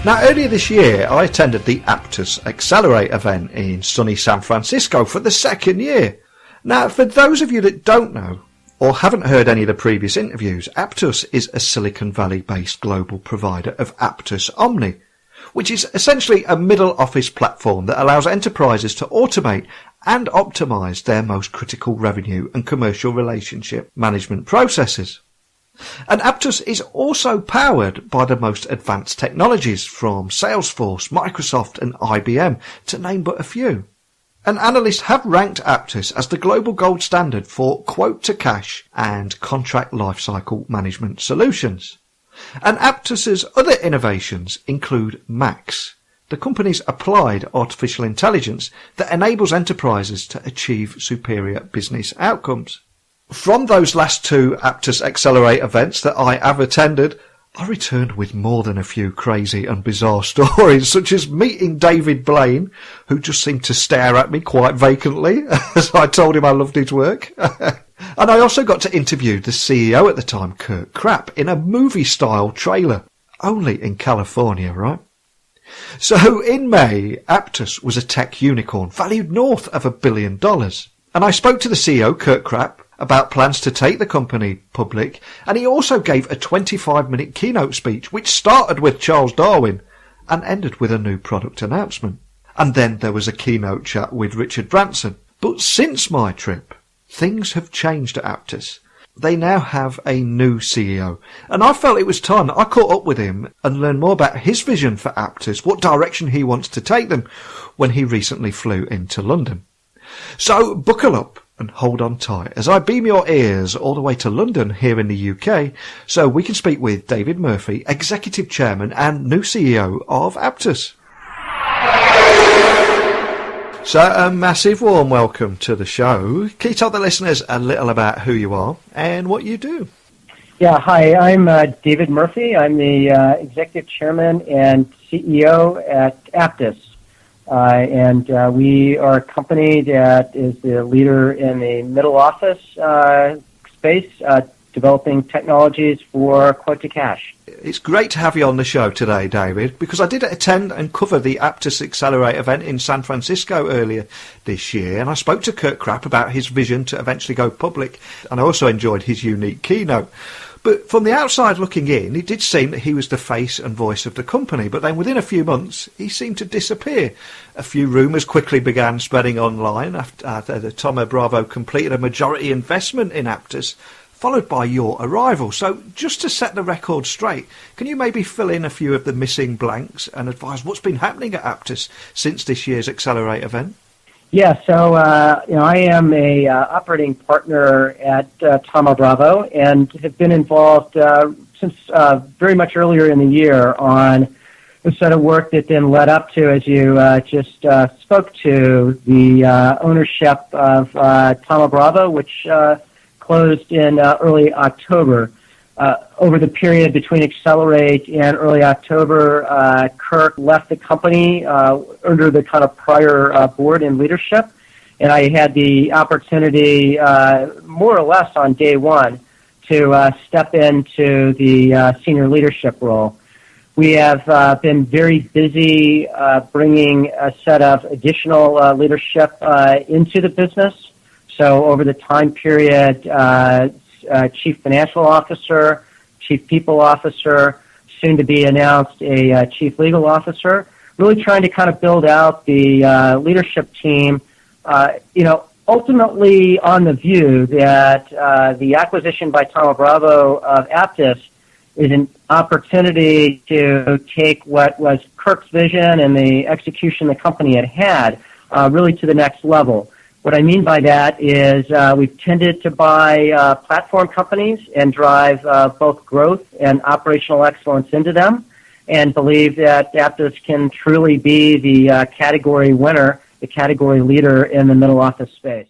Now, earlier this year, I attended the Aptus Accelerate event in sunny San Francisco for the second year. Now, for those of you that don't know, or haven't heard any of the previous interviews, Aptus is a Silicon Valley-based global provider of Aptus Omni, which is essentially a middle office platform that allows enterprises to automate and optimize their most critical revenue and commercial relationship management processes. And Aptus is also powered by the most advanced technologies from Salesforce, Microsoft and IBM, to name but a few. And analysts have ranked Aptus as the global gold standard for quote-to-cash and contract lifecycle management solutions. And Aptus's other innovations include Max, the company's applied artificial intelligence that enables enterprises to achieve superior business outcomes. From those last two Aptus Accelerate events that I have attended, I returned with more than a few crazy and bizarre stories, such as meeting David Blaine, who just seemed to stare at me quite vacantly as I told him I loved his work. And I also got to interview the CEO at the time, Kurt Krapp, in a movie-style trailer, only in California, right? So in May, Aptus was a tech unicorn valued north of $1 billion. And I spoke to the CEO, Kurt Krapp, about plans to take the company public, and he also gave a 25-minute keynote speech which started with Charles Darwin and ended with a new product announcement. And then there was a keynote chat with Richard Branson. But since my trip, things have changed at Aptus. They now have a new CEO, and I felt it was time that I caught up with him and learned more about his vision for Aptus, what direction he wants to take them, when he recently flew into London. So buckle up and hold on tight as I beam your ears all the way to London here in the UK so we can speak with David Murphy, Executive Chairman and new CEO of Aptus. So a massive warm welcome to the show. Can you tell the listeners a little about who you are and what you do? Yeah, hi, I'm David Murphy. I'm the Executive Chairman and CEO at Aptus. And we are a company that is the leader in the middle office space, developing technologies for quote-to-cash. It's great to have you on the show today, David, because I did attend and cover the Aptus Accelerate event in San Francisco earlier this year, and I spoke to Kurt Krapp about his vision to eventually go public, and I also enjoyed his unique keynote. But from the outside looking in, it did seem that he was the face and voice of the company. But then within a few months, he seemed to disappear. A few rumours quickly began spreading online after the Thoma Bravo completed a majority investment in Aptus, followed by your arrival. So just to set the record straight, can you maybe fill in a few of the missing blanks and advise what's been happening at Aptus since this year's Accelerate event? Yeah, so I am a operating partner at Thoma Bravo and have been involved since very much earlier in the year on a set of work that then led up to, as you just spoke to, the ownership of Thoma Bravo, which closed in early October. Over the period between Accelerate and early October, Kirk left the company under the kind of prior board and leadership, and I had the opportunity, more or less on day one, to step into the senior leadership role. We have been very busy bringing a set of additional leadership into the business. So over the time period, Chief Financial Officer, Chief People Officer, soon to be announced a Chief Legal Officer, really trying to kind of build out the leadership team, ultimately on the view that the acquisition by Thoma Bravo of Aptus is an opportunity to take what was Kirk's vision and the execution the company had really to the next level. What I mean by that is we've tended to buy platform companies and drive both growth and operational excellence into them, and believe that Aptus can truly be the category winner, the category leader in the middle office space.